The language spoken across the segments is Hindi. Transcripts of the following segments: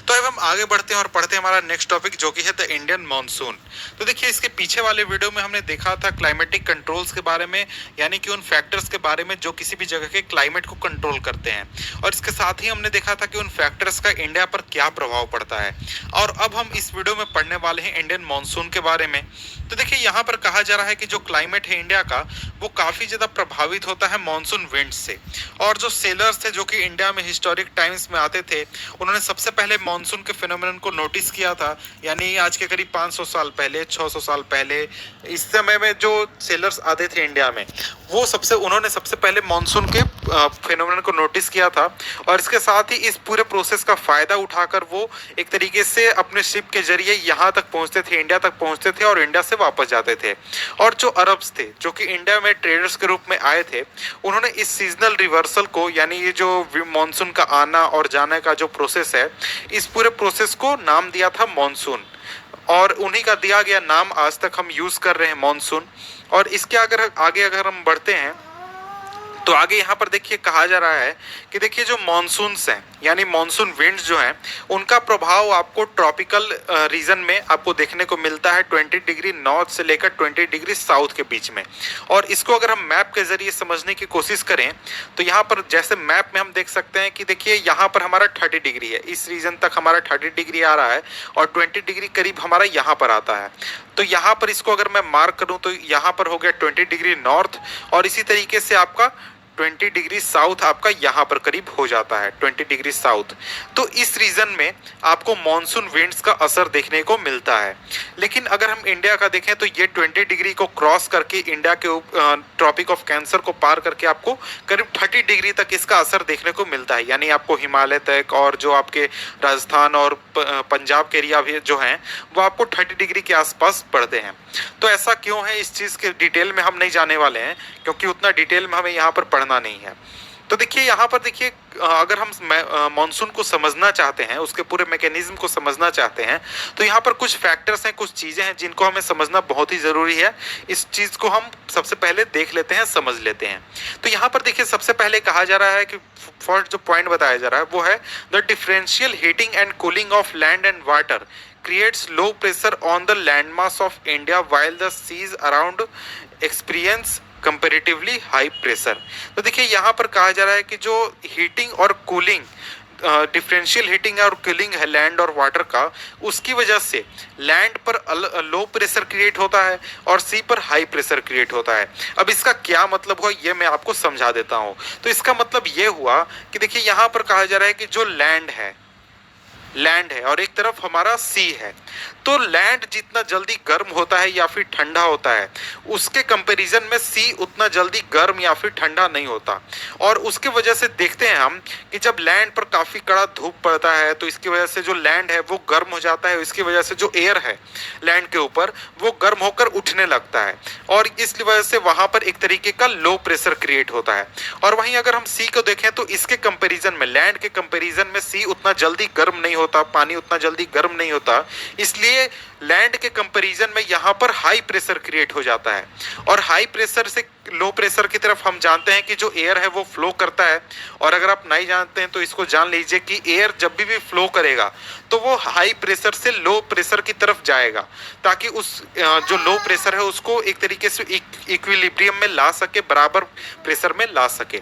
तो अब हम आगे बढ़ते हैं और पढ़ते हैं हमारा नेक्स्ट टॉपिक, जो कि है द इंडियन मानसून। तो देखिए, इसके पीछे वाले वीडियो में हमने देखा था क्लाइमेटिक कंट्रोल्स के बारे में, यानी कि उन फैक्टर्स के बारे में जो किसी भी जगह के क्लाइमेट को कंट्रोल करते हैं। और इसके साथ ही हमने देखा था कि उन फैक्टर्स का इंडिया पर क्या प्रभाव पड़ता है। और अब हम इस वीडियो में पढ़ने वाले हैं इंडियन मानसून के बारे में। तो देखिए, यहाँ पर कहा जा रहा है कि जो क्लाइमेट है इंडिया का, वो काफ़ी ज़्यादा प्रभावित होता है मानसून विंड से। और जो सेलर्स थे जो कि इंडिया में हिस्टोरिक टाइम्स में आते थे, उन्होंने सबसे पहले मानसून के फिनोमेनन को नोटिस किया था, यानी आज के करीब 500 साल पहले, 600 साल पहले। इस समय में जो सेलर्स आते थे इंडिया में, वो उन्होंने सबसे पहले मानसून के फिनोमेनन को नोटिस किया था। और इसके साथ ही इस पूरे प्रोसेस का फ़ायदा उठाकर वो एक तरीके से अपने शिप के जरिए यहाँ तक पहुँचते थे, इंडिया तक पहुँचते थे और इंडिया से वापस जाते थे। और जो अरब्स थे जो कि इंडिया में ट्रेडर्स के रूप में आए थे, उन्होंने इस सीजनल रिवर्सल को, यानी ये जो मानसून का आना और जाने का जो प्रोसेस है, इस पूरे प्रोसेस को नाम दिया था मानसून। और उन्हीं का दिया गया नाम आज तक हम यूज़ कर रहे हैं, मानसून। और इसके अगर हम बढ़ते हैं, तो आगे यहाँ पर देखिए कहा जा रहा है कि देखिए जो मानसून्स हैं, यानी मानसून विंड्स जो हैं, उनका प्रभाव आपको ट्रॉपिकल रीजन में आपको देखने को मिलता है 20 डिग्री नॉर्थ से लेकर 20 डिग्री साउथ के बीच में। और इसको अगर हम मैप के जरिए समझने की कोशिश करें, तो यहाँ पर जैसे मैप में हम देख सकते हैं कि देखिए यहाँ पर हमारा 30 डिग्री है, इस रीजन तक हमारा 30 डिग्री आ रहा है और 20 डिग्री करीब हमारा यहाँ पर आता है। तो यहाँ पर इसको अगर मैं मार्क करूँ तो यहाँ पर हो गया 20 डिग्री नॉर्थ, और इसी तरीके से आपका 20 डिग्री साउथ आपका यहाँ पर करीब हो जाता है, 20 डिग्री साउथ। तो इस रीजन में आपको मॉनसून विंड्स का असर देखने को मिलता है। लेकिन अगर हम इंडिया का देखें तो ये 20 डिग्री को क्रॉस करके इंडिया के ट्रॉपिक ऑफ कैंसर को पार करके आपको करीब 30 डिग्री तक इसका असर देखने को मिलता है, यानी आपको हिमालय तक और जो आपके राजस्थान और पंजाब के एरिया भी जो हैं, वो आपको 30 डिग्री के आसपास पड़ते हैं। तो ऐसा क्यों है, इस चीज़ के डिटेल में हम नहीं जाने वाले हैं, क्योंकि उतना डिटेल में हमें यहाँ पर पढ़ना नहीं है। तो देखिए यहाँ पर देखिए, अगर हम मानसून को समझना चाहते हैं, उसके पूरे मैकेनिज्म को समझना चाहते हैं, तो यहाँ पर कुछ फैक्टर्स हैं, कुछ चीज़ें हैं जिनको हमें समझना बहुत ही ज़रूरी है। इस चीज़ को हम सबसे पहले देख लेते हैं, समझ लेते हैं। तो यहाँ पर देखिए सबसे पहले कहा जा रहा है कि फर्स्ट जो पॉइंट बताया जा रहा है वो है the differential heating and cooling of land and water creates low pressure on the landmass of India while the seas around experience comparatively high pressure। तो देखिए यहाँ पर कहा जा रहा है कि जो हीटिंग और कूलिंग, डिफरेंशियल हीटिंग और कूलिंग है लैंड और वाटर का, उसकी वजह से लैंड पर लो प्रेशर क्रिएट होता है और सी पर हाई प्रेशर क्रिएट होता है। अब इसका क्या मतलब हुआ ये मैं आपको समझा देता हूँ। तो इसका मतलब ये हुआ कि देखिए यहाँ पर कहा जा रहा है कि जो लैंड है और एक तरफ हमारा सी है, तो लैंड जितना जल्दी गर्म होता है या फिर ठंडा होता है, उसके कंपैरिजन में सी उतना जल्दी गर्म या फिर ठंडा नहीं होता। और उसके वजह से देखते हैं हम कि जब लैंड पर काफ़ी कड़ा धूप पड़ता है, तो इसकी वजह से जो लैंड है वो गर्म हो जाता है, इसकी वजह से जो एयर है लैंड के ऊपर वो गर्म होकर उठने लगता है, और इस वजह से वहाँ पर एक तरीके का लो प्रेशर क्रिएट होता है। और वहीं अगर हम सी को देखें तो इसके कंपैरिजन में, लैंड के कंपैरिजन में सी उतना जल्दी गर्म नहीं होता, पानी उतना जल्दी गर्म नहीं होता, इसलिए लैंड के कंपैरिजन में यहाँ पर हाई प्रेशर क्रिएट हो जाता है। और हाई प्रेशर से लो प्रेशर की तरफ हम जानते हैं कि जो एयर है वो फ्लो करता है। और अगर आप नहीं जानते हैं तो इसको जान लीजिए कि एयर जब भी फ्लो करेगा तो वो हाई प्रेशर से लो प्रेशर की तरफ जाएगा, ताकि उस जो लो प्रेशर है उसको एक तरीके से इक्विलिब्रियम में ला सके, बराबर प्रेशर में ला सके।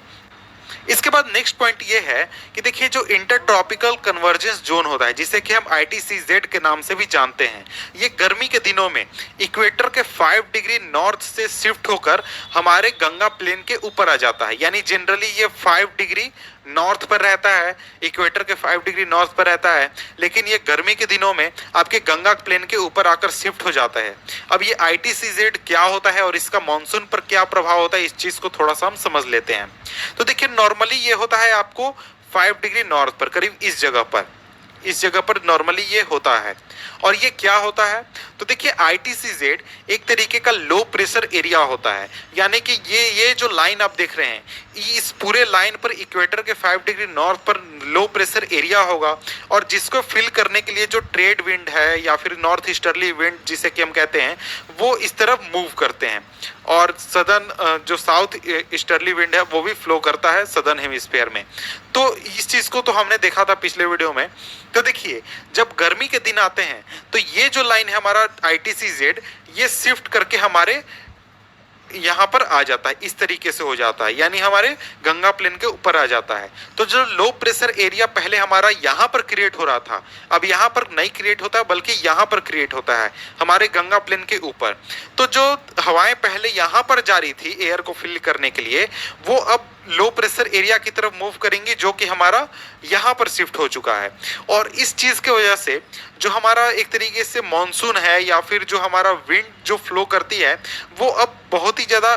इसके बाद नेक्स्ट पॉइंट ये है कि देखिए जो इंटर ट्रॉपिकल कन्वर्जेंस जोन होता है, जिसे कि हम ITCZ के नाम से भी जानते हैं, ये गर्मी के दिनों में इक्वेटर के 5 डिग्री नॉर्थ से शिफ्ट होकर हमारे गंगा प्लेन के ऊपर आ जाता है। यानी जनरली ये 5 डिग्री नॉर्थ पर रहता है, इक्वेटर के 5 डिग्री नॉर्थ पर रहता है, लेकिन ये गर्मी के दिनों में आपके गंगा प्लेन के ऊपर आकर शिफ्ट हो जाता है। अब ये ITCZ क्या होता है और इसका मानसून पर क्या प्रभाव होता है, इस चीज़ को थोड़ा सा हम समझ लेते हैं। तो देखिए नॉर्मली ये होता है आपको 5 डिग्री नॉर्थ पर, करीब इस जगह पर नॉर्मली ये होता है। और ये क्या होता है, तो देखिए ITCZ एक तरीके का लो प्रेशर एरिया होता है। यानी कि ये जो लाइन आप देख रहे हैं, इस पूरे लाइन पर इक्वेटर के 5 डिग्री नॉर्थ पर लो प्रेशर एरिया होगा और जिसको फिल करने के लिए जो ट्रेड विंड है या फिर नॉर्थ ईस्टर्ली विंड जिसे कि हम कहते हैं, वो इस तरफ मूव करते हैं और सदर्न जो साउथ ईस्टर्ली विंड है वो भी फ्लो करता है सदर्न हेमिस्फीयर में। तो इस चीज़ को तो हमने देखा था पिछले वीडियो में। तो देखिए, जब गर्मी के दिन आते हैं तो ये जो लाइन है हमारा ITCZ, ये शिफ्ट करके हमारे यहाँ पर आ जाता है, इस तरीके से हो जाता है, यानी हमारे गंगा प्लेन के ऊपर आ जाता है। तो जो लो प्रेशर एरिया पहले हमारा यहाँ पर क्रिएट हो रहा था, अब यहाँ पर नहीं क्रिएट होता है बल्कि यहाँ पर क्रिएट होता है हमारे गंगा प्लेन के ऊपर। तो जो हवाएं पहले यहाँ पर जा रही थी एयर को फिल करने के लिए, वो अब लो प्रेशर एरिया की तरफ मूव करेंगी, जो कि हमारा यहाँ पर शिफ्ट हो चुका है। और इस चीज़ की वजह से जो हमारा एक तरीके से मॉनसून है या फिर जो हमारा विंड जो फ्लो करती है, वो अब बहुत ही ज़्यादा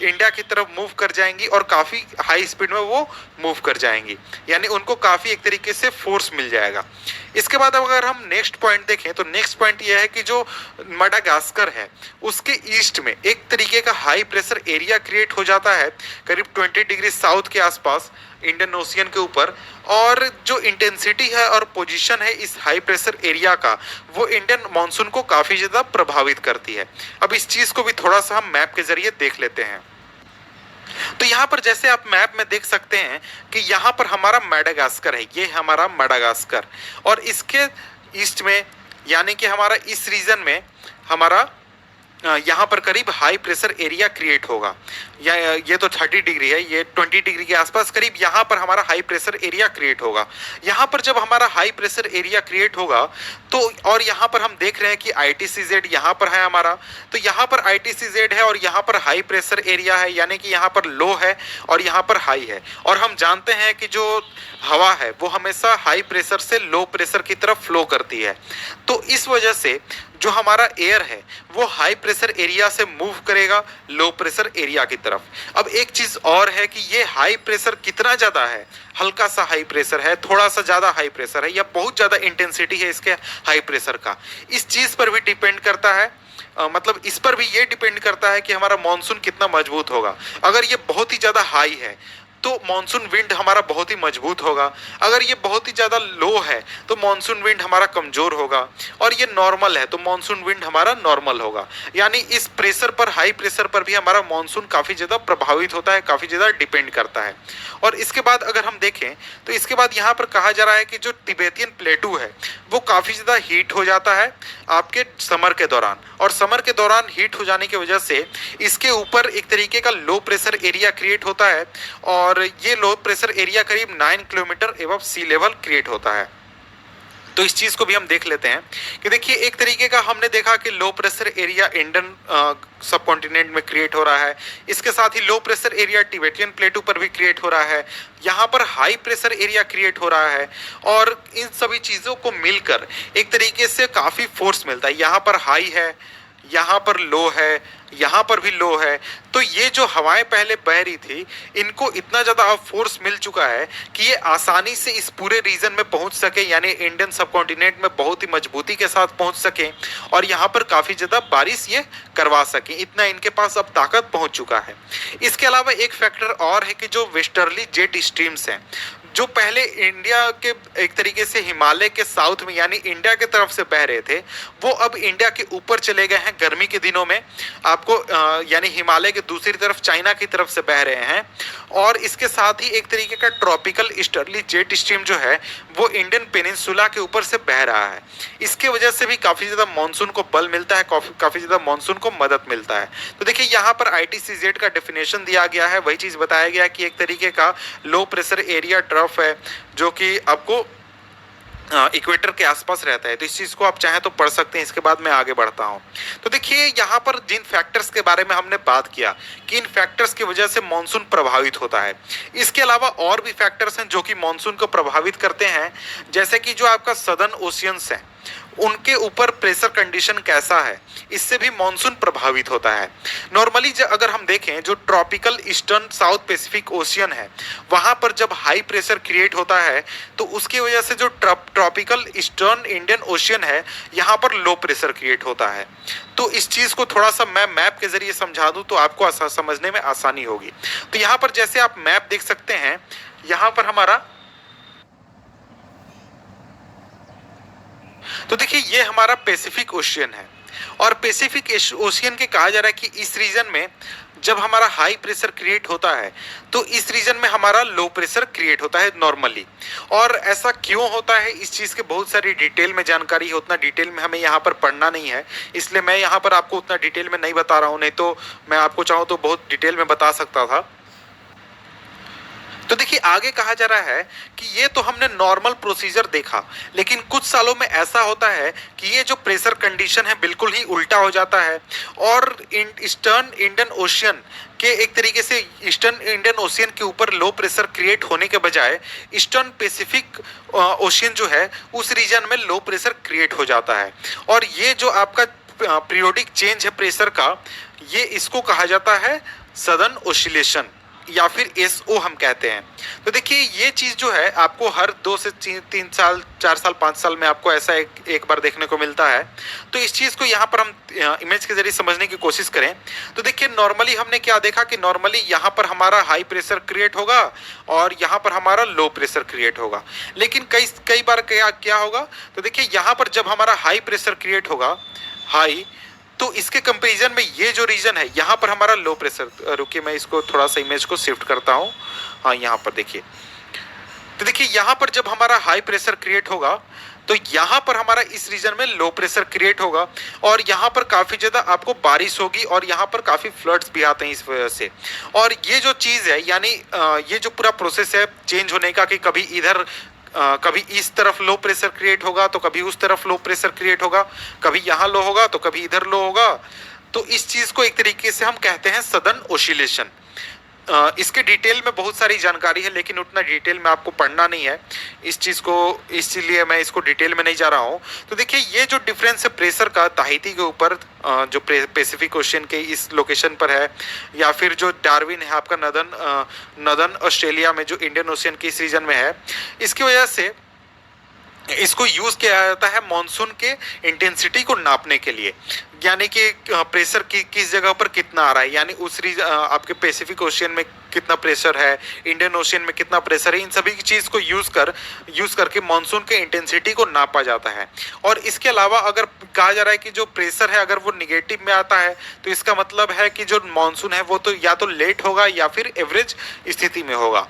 इंडिया की तरफ मूव कर जाएंगी और काफ़ी हाई स्पीड में वो मूव कर जाएंगी, यानी उनको काफ़ी एक तरीके से फोर्स मिल जाएगा। इसके बाद अगर हम नेक्स्ट पॉइंट देखें तो नेक्स्ट पॉइंट ये है कि जो मडागास्कर है उसके ईस्ट में एक तरीके का हाई प्रेशर एरिया क्रिएट हो जाता है करीब 20 डिग्री साउथ के आसपास इंडियन ओशियन के ऊपर। और जो इंटेंसिटी है और पोजीशन है इस हाई प्रेशर एरिया का, वो इंडियन मॉनसून को काफ़ी ज़्यादा प्रभावित करती है। अब इस चीज़ को भी थोड़ा सा हम मैप के जरिए देख लेते हैं। तो यहाँ पर जैसे आप मैप में देख सकते हैं कि यहाँ पर हमारा मैडागास्कर है, ये हमारा मैडागास्कर, और इसके ईस्ट में यानी कि हमारा इस रीजन में हमारा यहाँ पर करीब हाई प्रेशर एरिया क्रिएट होगा। या ये तो 30 डिग्री है, ये 20 डिग्री के आसपास करीब यहाँ पर हमारा हाई प्रेशर एरिया क्रिएट होगा। यहाँ पर जब हमारा हाई प्रेशर एरिया क्रिएट होगा तो, और यहाँ पर हम देख रहे हैं कि ITCZ यहाँ पर है हमारा, तो यहाँ पर ITCZ है और यहाँ पर हाई प्रेशर एरिया है, यानी कि यहाँ पर लो है और यहाँ पर हाई है। और हम जानते हैं कि जो हवा है वो हमेशा हाई प्रेशर से लो प्रेशर की तरफ फ्लो करती है। तो इस वजह से जो हमारा एयर है वो हाई प्रेशर एरिया से मूव करेगा लो प्रेशर एरिया की तरफ। अब एक चीज़ और है कि ये हाई प्रेशर कितना ज़्यादा है, हल्का सा हाई प्रेशर है, थोड़ा सा ज़्यादा हाई प्रेशर है, या बहुत ज़्यादा इंटेंसिटी है इसके हाई प्रेशर का, इस चीज़ पर भी डिपेंड करता है। मतलब इस पर भी ये डिपेंड करता है कि हमारा मॉनसून कितना मजबूत होगा। अगर ये बहुत ही ज़्यादा हाई है तो मॉनसून विंड हमारा बहुत ही मजबूत होगा, अगर ये बहुत ही ज़्यादा लो है तो मॉनसून विंड हमारा कमज़ोर होगा, और ये नॉर्मल है तो मॉनसून विंड हमारा नॉर्मल होगा। यानी इस प्रेशर पर, हाई प्रेशर पर भी हमारा मॉनसून काफ़ी ज़्यादा प्रभावित होता है, काफ़ी ज़्यादा डिपेंड करता है। और इसके बाद अगर हम देखें तो इसके बाद यहाँ पर कहा जा रहा है कि जो तिबेतियन प्लेटू है वो काफ़ी ज़्यादा हीट हो जाता है आपके समर के दौरान, और समर के दौरान हीट हो जाने की वजह से इसके ऊपर एक तरीके का लो प्रेशर एरिया क्रिएट होता है, और ये लो प्रेशर एरिया करीब 9 किलोमीटर एबव सी लेवल क्रिएट होता है। तो इस चीज़ को भी हम देख लेते हैं कि देखिए, एक तरीके का हमने देखा कि low pressure area Indian subcontinent में क्रिएट हो रहा है, इसके साथ ही low pressure area Tibetan plateau पर भी क्रिएट हो रहा है, यहाँ पर हाई प्रेशर एरिया क्रिएट हो रहा है, और इन सभी चीज़ों को मिलकर एक तरीके से काफ़ी फोर्स मिलता है। यहाँ पर हाई है, यहाँ पर लो है, यहाँ पर भी लो है। तो ये जो हवाएं पहले बह रही थी, इनको इतना ज़्यादा अब फोर्स मिल चुका है कि ये आसानी से इस पूरे रीजन में पहुँच सके, यानी इंडियन सब कॉन्टिनेंट में बहुत ही मजबूती के साथ पहुँच सके और यहाँ पर काफ़ी ज़्यादा बारिश ये करवा सके, इतना इनके पास अब ताकत पहुँच चुका है। इसके अलावा एक फैक्टर और है कि जो वेस्टर्ली जेट स्ट्रीम्स हैं, जो पहले इंडिया के एक तरीके से हिमालय के साउथ में यानी इंडिया के तरफ से बह रहे थे, वो अब इंडिया के ऊपर चले गए हैं गर्मी के दिनों में, आपको यानी हिमालय के दूसरी तरफ चाइना की तरफ से बह रहे हैं। और इसके साथ ही एक तरीके का ट्रॉपिकल ईस्टर्ली जेट स्ट्रीम जो है वो इंडियन पेनिनसुला के ऊपर से बह रहा है। इसके वजह से भी काफ़ी ज़्यादा मानसून को बल मिलता है, काफ़ी ज़्यादा मानसून को मदद मिलता है। तो देखिए, यहाँ पर ITCZ का डेफिनेशन दिया गया है, वही चीज़ बताया गया कि एक तरीके का लो प्रेशर एरिया ट्रफ है जो कि आपको इक्वेटर के आसपास रहता है। तो इस चीज़ को आप चाहें तो पढ़ सकते हैं। इसके बाद मैं आगे बढ़ता हूं। तो देखिए, यहाँ पर जिन फैक्टर्स के बारे में हमने बात किया कि इन फैक्टर्स की वजह से मानसून प्रभावित होता है, इसके अलावा और भी फैक्टर्स हैं जो कि मानसून को प्रभावित करते हैं, जैसे कि जो आपका सदर्न ओशियंस है उनके ऊपर प्रेशर कंडीशन कैसा है, इससे भी मानसून प्रभावित होता है। नॉर्मली अगर हम देखें, जो tropical eastern south Pacific ocean है वहाँ पर जब हाई प्रेशर क्रिएट होता है तो उसकी वजह से जो ट्रॉपिकल ईस्टर्न इंडियन ओशियन है यहाँ पर लो प्रेशर क्रिएट होता है। तो इस चीज़ को थोड़ा सा मैं मैप के जरिए समझा दूँ तो आपको समझने में आसानी होगी। तो यहाँ पर जैसे आप मैप देख सकते हैं, यहाँ पर हमारा तो देखिए ये हमारा पैसिफिक ओशियन है और पैसिफिक ओशियन के कहा जा रहा है कि इस रीजन में जब हमारा हाई प्रेशर क्रिएट होता है तो इस रीजन में हमारा लो प्रेशर क्रिएट होता है नॉर्मली। और ऐसा क्यों होता है इस चीज़ के बहुत सारी डिटेल में जानकारी है, उतना डिटेल में हमें यहाँ पर पढ़ना नहीं है, इसलिए मैं यहाँ पर आपको उतना डिटेल में नहीं बता रहा हूँ, नहीं तो मैं आपको चाहूँ तो बहुत डिटेल में बता सकता था। तो देखिए आगे कहा जा रहा है कि ये तो हमने नॉर्मल प्रोसीजर देखा, लेकिन कुछ सालों में ऐसा होता है कि ये जो प्रेशर कंडीशन है बिल्कुल ही उल्टा हो जाता है और ईस्टर्न इंडियन ओशियन के एक तरीके से ईस्टर्न इंडियन ओशियन के ऊपर लो प्रेशर क्रिएट होने के बजाय ईस्टर्न पैसिफिक ओशियन जो है उस रीजन में लो प्रेशर क्रिएट हो जाता है। और ये जो आपका पीरियोडिक चेंज है प्रेशर का, ये इसको कहा जाता है सदर्न ओसिलेशन या फिर एसओ हम कहते हैं। तो देखिए ये चीज़ जो है आपको हर 2 से 3 साल 4 साल 5 साल में आपको ऐसा एक बार देखने को मिलता है। तो इस चीज़ को यहाँ पर हम इमेज के जरिए समझने की कोशिश करें तो देखिए नॉर्मली हमने क्या देखा कि नॉर्मली यहाँ पर हमारा हाई प्रेशर क्रिएट होगा और यहाँ पर हमारा लो प्रेशर क्रिएट होगा। लेकिन कई बार क्या होगा, तो देखिए यहाँ पर जब हमारा हाई प्रेशर क्रिएट होगा हाई, तो इसके कंपैरिजन में ये जो रीजन है यहाँ पर हमारा लो प्रेशर, रुकिए मैं इसको थोड़ा सा इमेज को शिफ्ट करता हूँ। हाँ यहाँ पर देखिए, तो देखिए यहाँ पर जब हमारा हाई प्रेशर क्रिएट होगा तो यहाँ पर हमारा इस रीजन में लो प्रेशर क्रिएट होगा और यहाँ पर काफ़ी ज़्यादा आपको बारिश होगी और यहाँ पर काफ़ी फ्लड्स भी आते हैं इस वजह से। और ये जो चीज़ है यानी ये जो पूरा प्रोसेस है चेंज होने का कि कभी इधर कभी इस तरफ लो प्रेशर क्रिएट होगा तो कभी उस तरफ लो प्रेशर क्रिएट होगा, कभी यहाँ लो होगा तो कभी इधर लो होगा। तो इस चीज़ को एक तरीके से हम कहते हैं सदर्न ओसिलेशन। इसके डिटेल में बहुत सारी जानकारी है लेकिन उतना डिटेल में आपको पढ़ना नहीं है इस चीज़ को, इसीलिए मैं इसको डिटेल में नहीं जा रहा हूँ। तो देखिए ये जो डिफरेंस है प्रेशर का ताहिती के ऊपर जो पैसिफिक ओशियन के इस लोकेशन पर है, या फिर जो डार्विन है आपका नदर्न ऑस्ट्रेलिया में जो इंडियन ओशियन के इस रीजन में है, इसकी वजह से इसको यूज किया जाता है मॉनसून के इंटेंसिटी को नापने के लिए, यानी कि प्रेशर किस जगह पर कितना आ रहा है, यानी उस आपके पैसिफिक ओशियन में कितना प्रेशर है, इंडियन ओशियन में कितना प्रेशर है, इन सभी चीज़ को यूज करके मॉनसून के इंटेंसिटी को नापा जाता है। और इसके अलावा अगर कहा जा रहा है कि जो प्रेशर है अगर वो निगेटिव में आता है तो इसका मतलब है कि जो मॉनसून है वो तो या तो लेट होगा या फिर एवरेज स्थिति में होगा।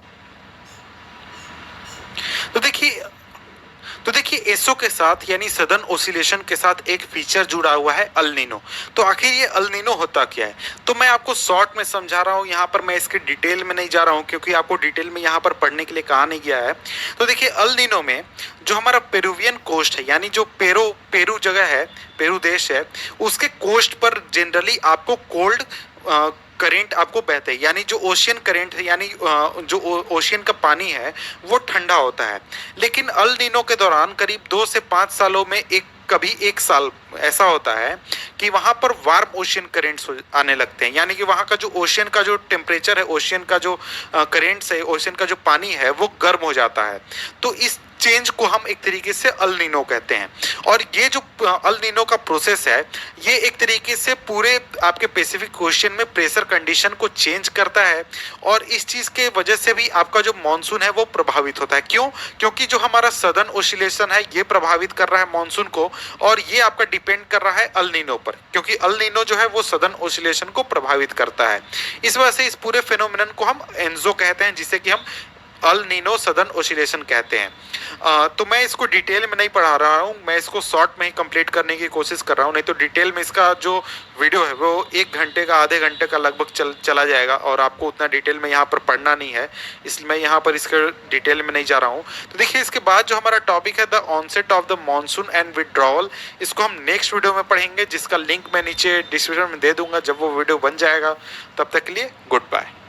तो देखिए एसओ के साथ यानी सदर्न ओसिलेशन के साथ एक फीचर जुड़ा हुआ है अल नीनो। तो आखिर ये अल नीनो होता क्या है, तो मैं आपको शॉर्ट में समझा रहा हूँ, यहाँ पर मैं इसके डिटेल में नहीं जा रहा हूँ क्योंकि आपको डिटेल में यहाँ पर पढ़ने के लिए कहा नहीं गया है। तो देखिए अल नीनो में जो हमारा पेरुवियन कोस्ट है यानी जो पेरू जगह है, पेरू देश है, उसके कोस्ट पर जनरली आपको कोल्ड करेंट आपको बहते हैं, यानी जो ओशियन करेंट है यानी जो ओशियन का पानी है वो ठंडा होता है। लेकिन अल नीनो के दौरान करीब 2 से 5 सालों में कभी एक साल ऐसा होता है कि वहाँ पर वार्म ओशियन करेंट्स आने लगते हैं, यानी कि वहाँ का जो ओशियन का जो टेम्परेचर है, ओशियन का जो करेंट्स है, ओशियन का जो पानी है वो गर्म हो जाता है। तो इस चेंज को हम एक तरीके से अल नीनो कहते हैं। और ये जो अल नीनो का प्रोसेस है ये एक तरीके से पूरे आपके पैसिफिक ओशियन में प्रेशर कंडीशन को चेंज करता है और इस चीज़ के वजह से भी आपका जो मॉनसून है वो प्रभावित होता है। क्यों? क्योंकि जो हमारा सदर्न ओसिलेशन है ये प्रभावित कर रहा है मॉनसून को और ये आपका डिपेंड कर रहा है अल नीनो पर, क्योंकि अल नीनो जो है वो सदर्न ओसिलेशन को प्रभावित करता है। इस वजह से इस पूरे फेनोमेनन को हम एनजो कहते हैं, जिसे कि हम अल नीनो सदर्न ओसिलेशन कहते हैं। तो मैं इसको डिटेल में नहीं पढ़ा रहा हूँ, मैं इसको शॉर्ट में ही कंप्लीट करने की कोशिश कर रहा हूँ, नहीं तो डिटेल में इसका जो वीडियो है वो 1 घंटे का आधे घंटे का लगभग चला जाएगा और आपको उतना डिटेल में यहाँ पर पढ़ना नहीं है, इसलिए मैं यहाँ पर इसके डिटेल में नहीं जा रहा हूँ। तो देखिए इसके बाद जो हमारा टॉपिक है the onset of the monsoon and withdrawal, इसको हम नेक्स्ट वीडियो में पढ़ेंगे जिसका लिंक मैं नीचे डिस्क्रिप्शन में दे दूंगा जब वो वीडियो बन जाएगा। तब तक के लिए गुड बाय।